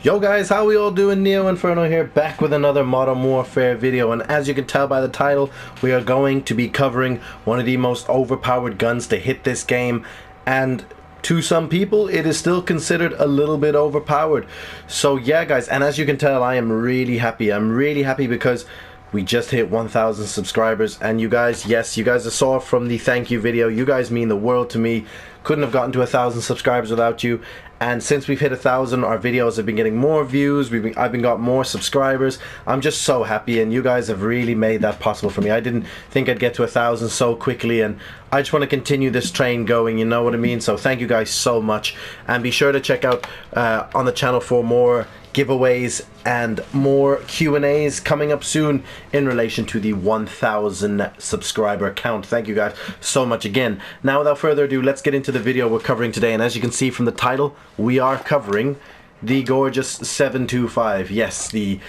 Yo guys, how we all doing? Neo Inferno here, back with another Modern Warfare video, and as you can tell by the title, we are going to be covering one of the most overpowered guns to hit this game, and to some people it is still considered a little bit overpowered. So yeah guys, and as you can tell, I am really happy. I'm really happy because we just hit 1,000 subscribers, and you guys, yes, you guys saw from the thank you video, you guys mean the world to me. Couldn't have gotten to 1,000 subscribers without you. And since we've hit 1,000, our videos have been getting more views. I've been got more subscribers. I'm just so happy, and you guys have really made that possible for me. I didn't think I'd get to 1,000 so quickly, and I just want to continue this train going, you know what I mean? So thank you guys so much, and be sure to check out on the channel for more giveaways and more Q&As coming up soon in relation to the 1,000 subscriber count. Thank you guys so much again. Now without further ado, let's get into the video we're covering today, and as you can see from the title, we are covering the gorgeous 725. Yes, the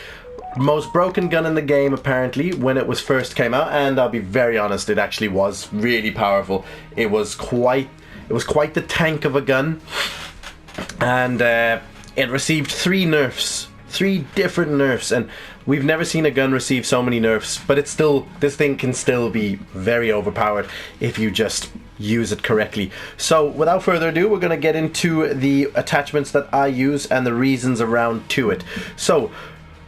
most broken gun in the game apparently when it was first came out, and I'll be very honest, it actually was really powerful. It was quite the tank of a gun, and it received 3 nerfs, 3 different nerfs, and we've never seen a gun receive so many nerfs, but it's still, this thing can still be very overpowered if you just use it correctly. So without further ado, we're going to get into the attachments that I use and the reasons around to it. So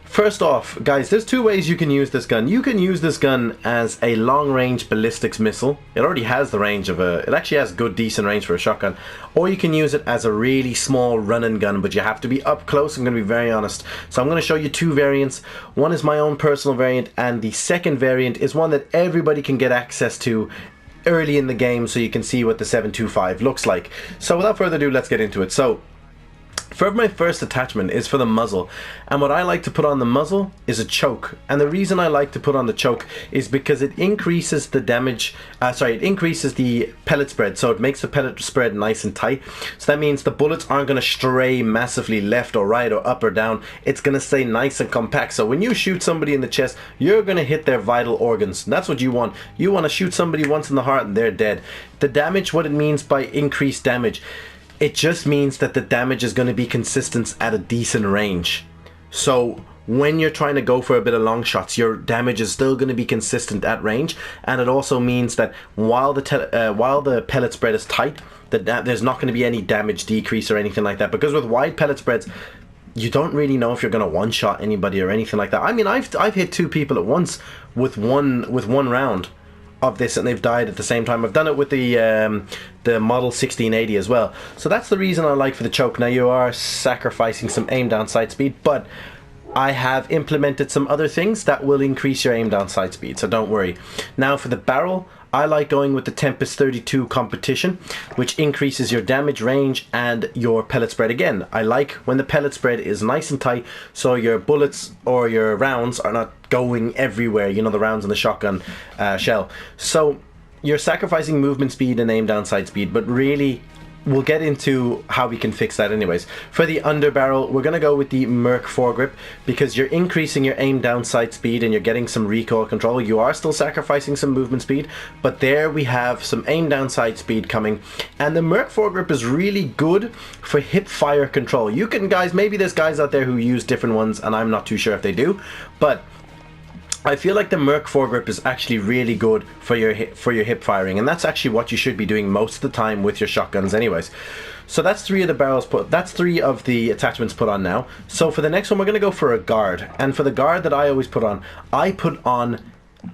first off, guys, there's 2 ways you can use this gun. You can use this gun as a long-range ballistics missile. It already has the range of it actually has good, decent range for a shotgun. Or you can use it as a really small run-and gun, but you have to be up close. I'm going to be very honest. So I'm going to show you 2 variants. One is my own personal variant, and the second variant is one that everybody can get access to early in the game, so you can see what the 725 looks like. So without further ado, let's get into it. So for my first attachment is for the muzzle, and what I like to put on the muzzle is a choke. And the reason I like to put on the choke is because it increases the damage, it increases the pellet spread, so it makes the pellet spread nice and tight. So that means the bullets aren't going to stray massively left or right or up or down. It's going to stay nice and compact, so when you shoot somebody in the chest, you're going to hit their vital organs. That's what you want. You want to shoot somebody once in the heart and they're dead. The damage, what it means by increased damage, it just means that the damage is going to be consistent at a decent range. So when you're trying to go for a bit of long shots, your damage is still going to be consistent at range, and it also means that while the pellet spread is tight, that there's not going to be any damage decrease or anything like that. Because with wide pellet spreads, you don't really know if you're going to one-shot anybody or anything like that. I mean, I've hit 2 people at once with one round of this, and they've died at the same time. I've done it with the model 1680 as well. So that's the reason I like for the choke. Now you are sacrificing some aim down sight speed, but I have implemented some other things that will increase your aim down sight speed, so don't worry. Now for the barrel, I like going with the Tempest 32 competition, which increases your damage range and your pellet spread. Again, I like when the pellet spread is nice and tight, so your bullets or your rounds are not going everywhere, you know, the rounds in the shotgun shell. So you're sacrificing movement speed and aim down sight speed, but really we'll get into how we can fix that anyways. For the underbarrel, we're going to go with the Merc foregrip, because you're increasing your aim down sight speed and you're getting some recoil control. You are still sacrificing some movement speed, but there we have some aim down sight speed coming. And the Merc foregrip is really good for hip fire control. You can, guys, maybe there's guys out there who use different ones, and I'm not too sure if they do, but I feel like the Merc foregrip is actually really good for your hip firing, and that's actually what you should be doing most of the time with your shotguns anyways. So that's 3 of the barrels that's 3 of the attachments put on now. So for the next one, we're going to go for a guard, and for the guard that I always put on, I put on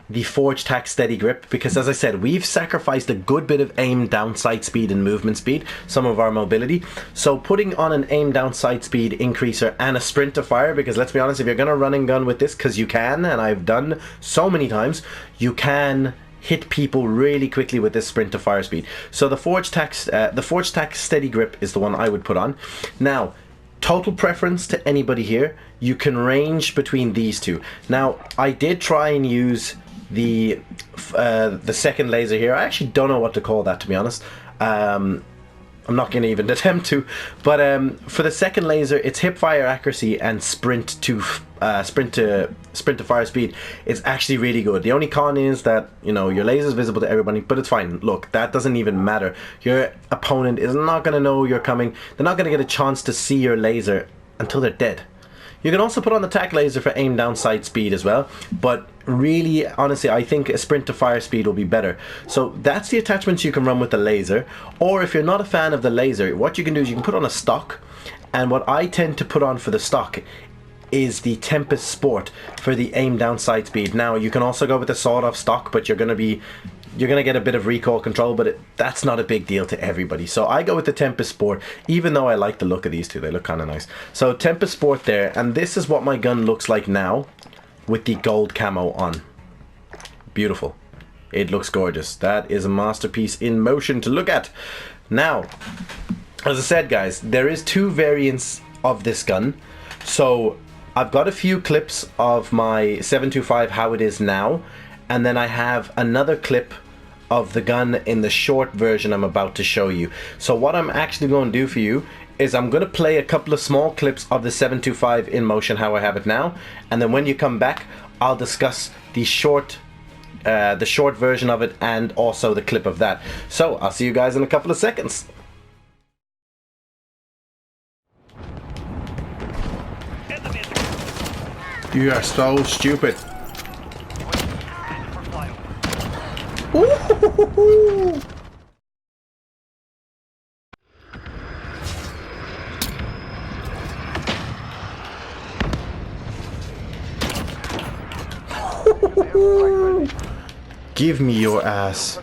the Forge Tac Steady Grip, because as I said, we've sacrificed a good bit of aim down sight speed and movement speed, some of our mobility. So putting on an aim down sight speed increaser and a sprint to fire, because let's be honest, if you're going to run and gun with this, because you can, and I've done so many times, you can hit people really quickly with this sprint to fire speed. So the Forge Tac Steady Grip is the one I would put on. Now, total preference to anybody here, you can range between these 2. Now I did try and use the second laser here. I actually don't know what to call that, to be honest. I'm not going to even attempt to, but for the second laser, it's hip fire accuracy and sprint to fire speed. It's actually really good. The only con is that, you know, your laser is visible to everybody, but it's fine. Look, that doesn't even matter. Your opponent is not going to know you're coming. They're not going to get a chance to see your laser until they're dead. You can also put on the tac laser for aim down sight speed as well, but really, honestly, I think a sprint to fire speed will be better. So that's the attachments you can run with the laser, or if you're not a fan of the laser, what you can do is you can put on a stock, and what I tend to put on for the stock is the Tempest Sport for the aim down sight speed. Now, you can also go with the sawed-off stock, but you're gonna get a bit of recoil control, but that's not a big deal to everybody. So I go with the Tempest Sport, even though I like the look of these two. They look kind of nice. So Tempest Sport there, and this is what my gun looks like now with the gold camo on. Beautiful. It looks gorgeous. That is a masterpiece in motion to look at. Now, as I said, guys, there is 2 variants of this gun. So I've got a few clips of my 725 how it is now, and then I have another clip of the gun in the short version I'm about to show you. So what I'm actually going to do for you is I'm going to play a couple of small clips of the 725 in motion how I have it now, and then when you come back I'll discuss the short version of it and also the clip of that. So I'll see you guys in a couple of seconds. You are so stupid. Ooh. Give me your ass.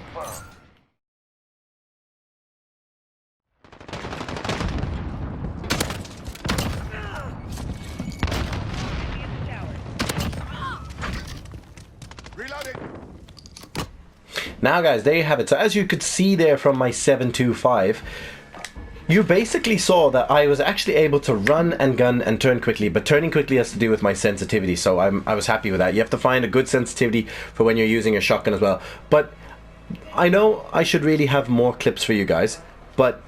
Now guys, there you have it. So as you could see there from my 725, you basically saw that I was actually able to run and gun and turn quickly, but turning quickly has to do with my sensitivity, so I was happy with that. You have to find a good sensitivity for when you're using a shotgun as well. But I know I should really have more clips for you guys, but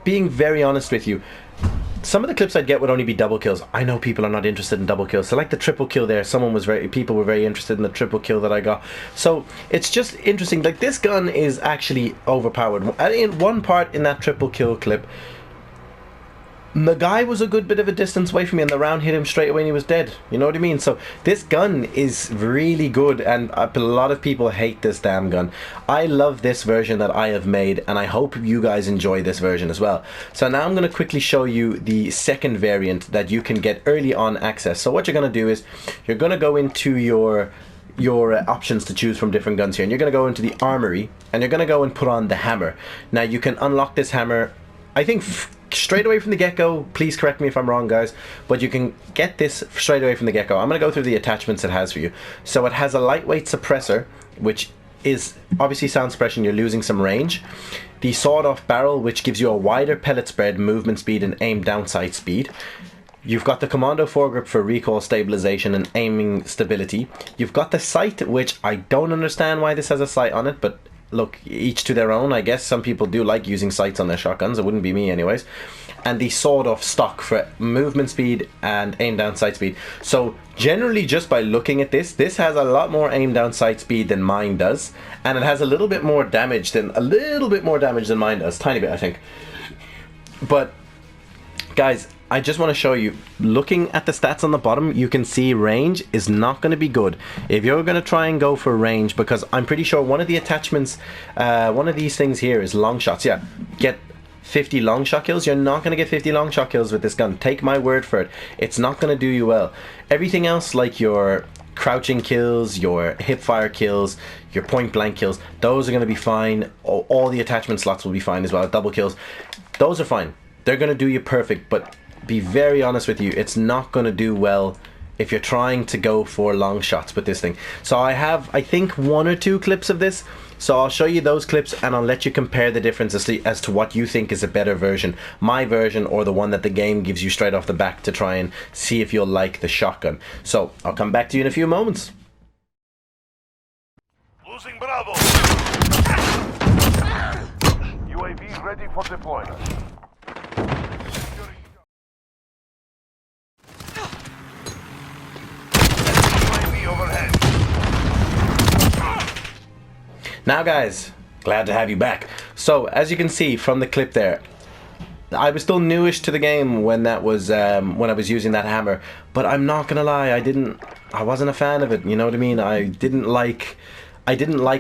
being very honest with you, some of the clips I'd get would only be double kills. I know people are not interested in double kills. So like the triple kill there, people were very interested in the triple kill that I got. So it's just interesting. Like this gun is actually overpowered. In one part in that triple kill clip, the guy was a good bit of a distance away from me and the round hit him straight away and he was dead. You know what I mean? So this gun is really good, and a lot of people hate this damn gun. I love this version that I have made, and I hope you guys enjoy this version as well. So now I'm going to quickly show you the second variant that you can get early on access. So what you're going to do is you're going to go into your options to choose from different guns here, and you're going to go into the armory and you're going to go and put on the hammer. Now you can unlock this hammer, I think, straight away from the get-go. Please correct me if I'm wrong, guys, but you can get this straight away from the get-go. I'm going to go through the attachments it has for you. So it has a lightweight suppressor, which is obviously sound suppression. You're losing some range. The sawed-off barrel, which gives you a wider pellet spread, movement speed, and aim down sight speed. You've got the commando foregrip for recoil stabilization and aiming stability. You've got the sight, which I don't understand why this has a sight on it, but look, each to their own, I guess. Some people do like using sights on their shotguns. It wouldn't be me anyways. And the sawed-off stock for movement speed and aim down sight speed. So generally, just by looking at this has a lot more aim down sight speed than mine does, and it has a little bit more damage than mine does. Tiny bit, I think. But guys, I just want to show you, looking at the stats on the bottom, you can see range is not going to be good if you're going to try and go for range, because I'm pretty sure one of the attachments, one of these things here is long shots. Yeah, get 50 long shot kills. You're not going to get 50 long shot kills with this gun. Take my word for it. It's not going to do you well. Everything else, like your crouching kills, your hip fire kills, your point blank kills, those are going to be fine. All the attachment slots will be fine as well. Double kills, those are fine. They're going to do you perfect, but be very honest with you, it's not going to do well if you're trying to go for long shots with this thing. So I have, I think, 1 or 2 clips of this, so I'll show you those clips and I'll let you compare the difference as to what you think is a better version, my version or the one that the game gives you straight off the back, to try and see if you'll like the shotgun. So I'll come back to you in a few moments. Losing Bravo. UAV ready for deployment. Now guys, glad to have you back. So as you can see from the clip there, I was still newish to the game when that was when I was using that hammer, but I'm not gonna lie, I wasn't a fan of it. You know what I mean? I didn't like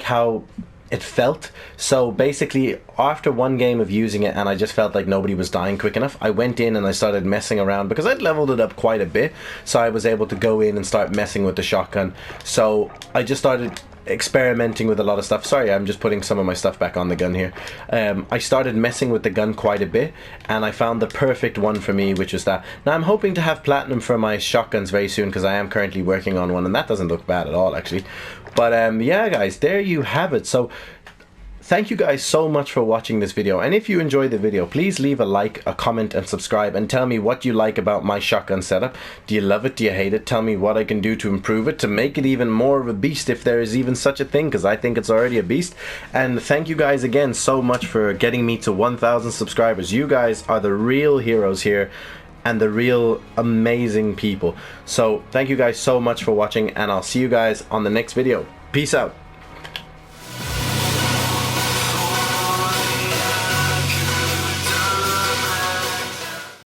how it felt. So basically, after one game of using it, and I just felt like nobody was dying quick enough, I went in and I started messing around because I'd leveled it up quite a bit. So I was able to go in and start messing with the shotgun. So I just started experimenting with a lot of stuff. Sorry, I'm just putting some of my stuff back on the gun here. I started messing with the gun quite a bit, and I found the perfect one for me, which is that. Now I'm hoping to have platinum for my shotguns very soon, because I am currently working on one, and that doesn't look bad at all, actually. But yeah, guys, there you have it. So thank you guys so much for watching this video, and if you enjoyed the video, please leave a like, a comment, and subscribe, and tell me what you like about my shotgun setup. Do you love it? Do you hate it? Tell me what I can do to improve it, to make it even more of a beast, if there is even such a thing, because I think it's already a beast. And thank you guys again so much for getting me to 1,000 subscribers. You guys are the real heroes here, and the real amazing people. So thank you guys so much for watching, and I'll see you guys on the next video. Peace out.